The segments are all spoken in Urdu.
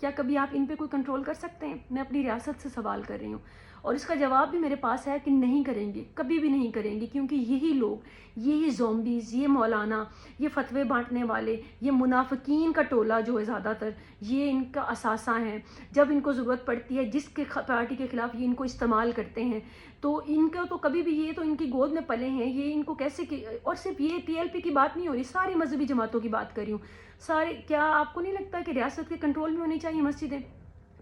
کیا کبھی آپ ان پہ کوئی کنٹرول کر سکتے ہیں؟ میں اپنی ریاست سے سوال کر رہی ہوں، اور اس کا جواب بھی میرے پاس ہے کہ نہیں کریں گے، کبھی بھی نہیں کریں گے، کیونکہ یہی لوگ، یہی زومبیز، یہ مولانا، یہ فتوے بانٹنے والے، یہ منافقین کا ٹولہ جو ہے زیادہ تر، یہ ان کا اثاثہ ہیں۔ جب ان کو ضرورت پڑتی ہے، جس کے پارٹی کے خلاف یہ ان کو استعمال کرتے ہیں، تو ان کا تو کبھی بھی، یہ تو ان کی گود میں پلے ہیں، یہ ان کو کیسے اور صرف یہ PLP کی بات نہیں ہو رہی، ساری مذہبی جماعتوں کی بات کر رہی ہوں سارے۔ کیا آپ کو نہیں لگتا کہ ریاست کے کنٹرول میں ہونی چاہیے مسجدیں؟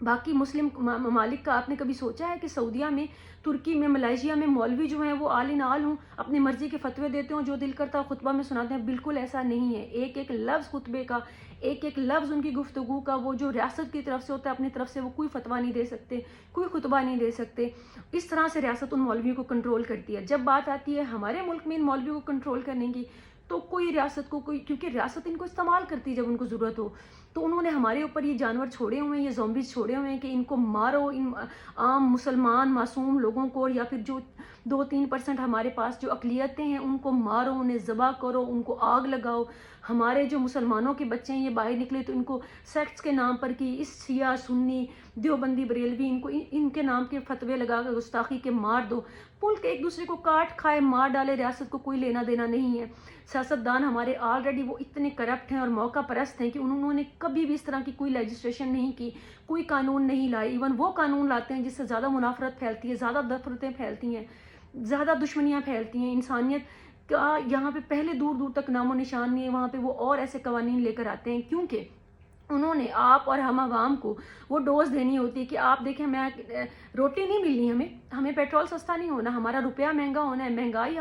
باقی مسلم ممالک کا آپ نے کبھی سوچا ہے کہ سعودیہ میں، ترکی میں، ملائیشیا میں مولوی جو ہیں وہ آل ان آل ہوں، اپنی مرضی کے فتوے دیتے ہوں، جو دل کرتا ہے خطبہ میں سناتے ہیں؟ بالکل ایسا نہیں ہے۔ ایک ایک لفظ خطبے کا، ایک ایک لفظ ان کی گفتگو کا، وہ جو ریاست کی طرف سے ہوتا ہے، اپنی طرف سے وہ کوئی فتویٰ نہیں دے سکتے، کوئی خطبہ نہیں دے سکتے۔ اس طرح سے ریاست ان مولویوں کو کنٹرول کرتی ہے۔ جب بات آتی ہے ہمارے ملک میں ان مولویوں کو کنٹرول کرنے کی، تو کوئی ریاست کو کیونکہ ریاست ان کو استعمال کرتی ہے جب ان کو ضرورت ہو، تو انہوں نے ہمارے اوپر یہ جانور چھوڑے ہوئے ہیں، یہ زومبیز چھوڑے ہوئے ہیں کہ ان کو مارو، ان عام مسلمان معصوم لوگوں کو، یا پھر جو 2-3% ہمارے پاس جو اقلیتیں ہیں ان کو مارو، انہیں ذبح کرو، ان کو آگ لگاؤ۔ ہمارے جو مسلمانوں کے بچے ہیں یہ باہر نکلے تو ان کو سیکٹس کے نام پر، کی اس شیعہ سنی دیوبندی بریلوی، ان کو ان کے نام کے فتوے لگا کر گستاخی کے مار دو، ملک ایک دوسرے کو کاٹ کھائے مار ڈالے، ریاست کو کوئی لینا دینا نہیں ہے۔ سیاستدان ہمارے آلریڈی وہ اتنے کرپٹ ہیں اور موقع پرست ہیں کہ انہوں نے کبھی بھی اس طرح کی کوئی لیجسلیشن نہیں کی، کوئی قانون نہیں لائے۔ ایون وہ قانون لاتے ہیں جس سے زیادہ منافرت پھیلتی ہے، زیادہ نفرتیں پھیلتی ہیں، زیادہ دشمنیاں پھیلتی ہیں۔ انسانیت کا یہاں پہ پہلے دور دور تک نام و نشان نہیں ہے، وہاں پہ وہ اور ایسے قوانین لے کر آتے ہیں، کیونکہ انہوں نے آپ اور ہم عوام کو وہ ڈوز دینی ہوتی ہے کہ آپ دیکھیں، میں روٹی نہیں ملنی، ہمیں پیٹرول سستا نہیں ہونا، ہمارا روپیہ مہنگا ہونا ہے، مہنگائی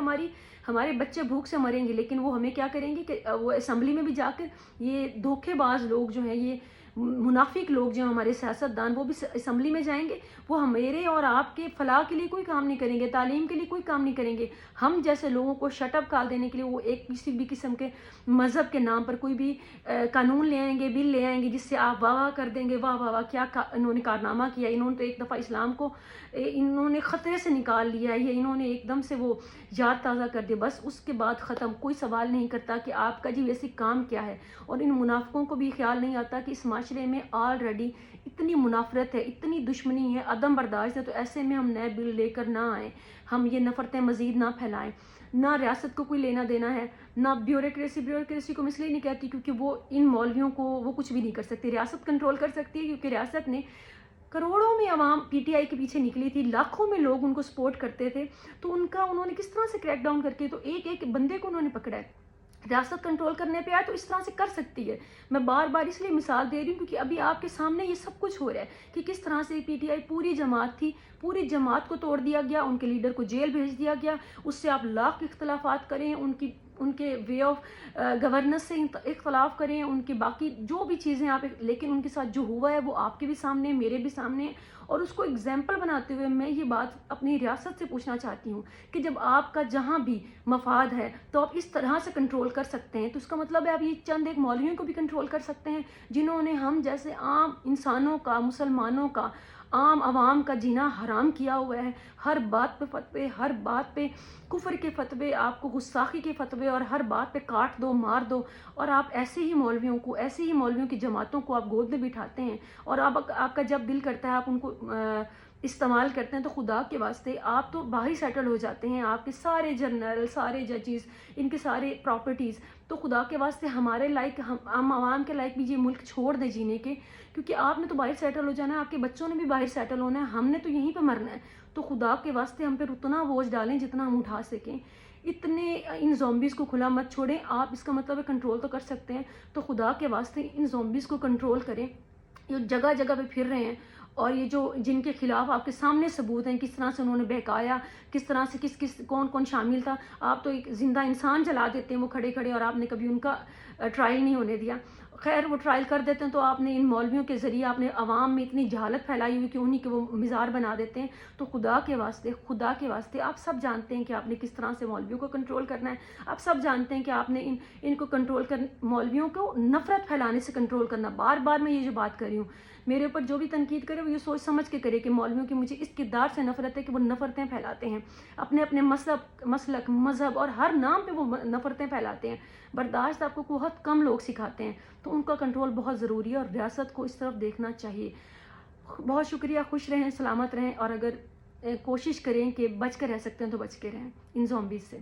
ہمارے بچے بھوک سے مریں گے، لیکن وہ ہمیں کیا کریں گے کہ وہ اسمبلی میں بھی جا کر یہ دھوکے باز لوگ جو ہیں، یہ منافق لوگ جو ہیں ہمارے سیاستدان، وہ بھی اسمبلی میں جائیں گے، وہ ہمارے اور آپ کے فلاح کے لیے کوئی کام نہیں کریں گے، تعلیم کے لیے کوئی کام نہیں کریں گے۔ ہم جیسے لوگوں کو شٹ اپ کال دینے کے لیے وہ ایک کسی بھی قسم کے مذہب کے نام پر کوئی بھی قانون لے آئیں گے، بل لے آئیں گے، جس سے آپ واہ واہ کر دیں گے، واہ واہ واہ کیا انہوں نے کارنامہ کیا، انہوں نے تو ایک دفعہ اسلام کو انہوں نے خطرے سے نکال لیا ہے، یہ انہوں نے ایک دم سے وہ یاد تازہ کر دیا، بس اس کے بعد ختم۔ کوئی سوال نہیں کرتا کہ آپ کا جی ویسے کام کیا ہے، اور ان منافقوں کو بھی خیال نہیں آتا کہ اس معاشرے میں آلریڈی اتنی منافرت ہے، اتنی دشمنی ہے، عدم برداشت ہے، تو ایسے میں ہم نئے بل لے کر نہ آئیں، ہم یہ نفرتیں مزید نہ پھیلائیں۔ نہ ریاست کو کوئی لینا دینا ہے، نہ بیوروکریسی کو میں اس لیے نہیں کہتی کیونکہ وہ ان مولویوں کو وہ کچھ بھی نہیں کر سکتی۔ ریاست کنٹرول کر سکتی ہے کیونکہ ریاست نے کروڑوں میں عوام PTI کے پیچھے نکلی تھی، لاکھوں میں لوگ ان کو سپورٹ کرتے تھے، تو انہوں نے کس طرح سے کریک ڈاؤن کر کے تو ایک ایک بندے کو انہوں نے پکڑا ہے۔ ریاست کنٹرول کرنے پہ آئے تو اس طرح سے کر سکتی ہے۔ میں بار بار اس لیے مثال دے رہی ہوں کیونکہ ابھی آپ کے سامنے یہ سب کچھ ہو رہا ہے کہ کس طرح سے PTI پوری جماعت تھی، پوری جماعت کو توڑ دیا گیا، ان کے لیڈر کو جیل بھیج دیا گیا، اس سے آپ لاکھ اختلافات کریں، ان کے وے آف گورننس سے اختلاف کریں، ان کے باقی جو بھی چیزیں آپ، لیکن ان کے ساتھ جو ہوا ہے وہ آپ کے بھی سامنے، میرے بھی سامنے، اور اس کو ایگزامپل بناتے ہوئے میں یہ بات اپنی ریاست سے پوچھنا چاہتی ہوں کہ جب آپ کا جہاں بھی مفاد ہے تو آپ اس طرح سے کنٹرول کر سکتے ہیں، تو اس کا مطلب ہے آپ یہ چند ایک مولویوں کو بھی کنٹرول کر سکتے ہیں جنہوں نے ہم جیسے عام انسانوں کا، مسلمانوں کا، عام عوام کا جینا حرام کیا ہوا ہے۔ ہر بات پہ فتوے، ہر بات پہ کفر کے فتوے، آپ کو گستاخی کے فتوے، اور ہر بات پہ کاٹ دو، مار دو، اور آپ ایسے ہی مولویوں کی جماعتوں کو آپ گود میں بٹھاتے ہیں، اور آپ کا جب دل کرتا ہے آپ ان کو استعمال کرتے ہیں، تو خدا کے واسطے آپ تو باہر سیٹل ہو جاتے ہیں، آپ کے سارے جنرل، سارے ججز، ان کے سارے پراپرٹیز، تو خدا کے واسطے ہمارے لائق، ہم عوام کے لائق بھی یہ ملک چھوڑ دیں جینے کے، کیونکہ آپ نے تو باہر سیٹل ہو جانا ہے، آپ کے بچوں نے بھی باہر سیٹل ہونا ہے، ہم نے تو یہیں پہ مرنا ہے، تو خدا کے واسطے ہم پہ اتنا بوجھ ڈالیں جتنا ہم اٹھا سکیں۔ اتنے ان زومبیز کو کھلا مت چھوڑیں، آپ اس کا مطلب ہے کنٹرول تو کر سکتے ہیں، تو خدا کے واسطے ان زومبیز کو کنٹرول کریں، جو جگہ جگہ پہ پھر رہے ہیں، اور یہ جو جن کے خلاف آپ کے سامنے ثبوت ہیں، کس طرح سے انہوں نے بہکایا، کس طرح سے کون شامل تھا، آپ تو ایک زندہ انسان جلا دیتے ہیں وہ کھڑے کھڑے، اور آپ نے کبھی ان کا ٹرائل نہیں ہونے دیا۔ خیر وہ ٹرائل کر دیتے ہیں تو آپ نے ان مولویوں کے ذریعے آپ نے عوام میں اتنی جہالت پھیلائی ہوئی کہ انہی کے وہ مزار بنا دیتے ہیں، تو خدا کے واسطے آپ سب جانتے ہیں کہ آپ نے کس طرح سے مولویوں کو کنٹرول کرنا ہے، آپ سب جانتے ہیں کہ آپ نے ان کو کنٹرول مولویوں کو نفرت پھیلانے سے کنٹرول کرنا۔ بار بار میں یہ جو بات کر رہی ہوں، میرے اوپر جو بھی تنقید کرے وہ یہ سوچ سمجھ کے کرے کہ مولویوں کی مجھے اس کردار سے نفرت ہے کہ وہ نفرتیں پھیلاتے ہیں، اپنے مسلک، مذہب اور ہر نام پہ وہ نفرتیں پھیلاتے ہیں۔ برداشت آپ کو بہت کم لوگ سکھاتے ہیں، تو ان کا کنٹرول بہت ضروری ہے اور ریاست کو اس طرف دیکھنا چاہیے۔ بہت شکریہ، خوش رہیں، سلامت رہیں، اور اگر کوشش کریں کہ بچ کر رہ سکتے ہیں تو بچ کے رہیں ان زومبیز سے۔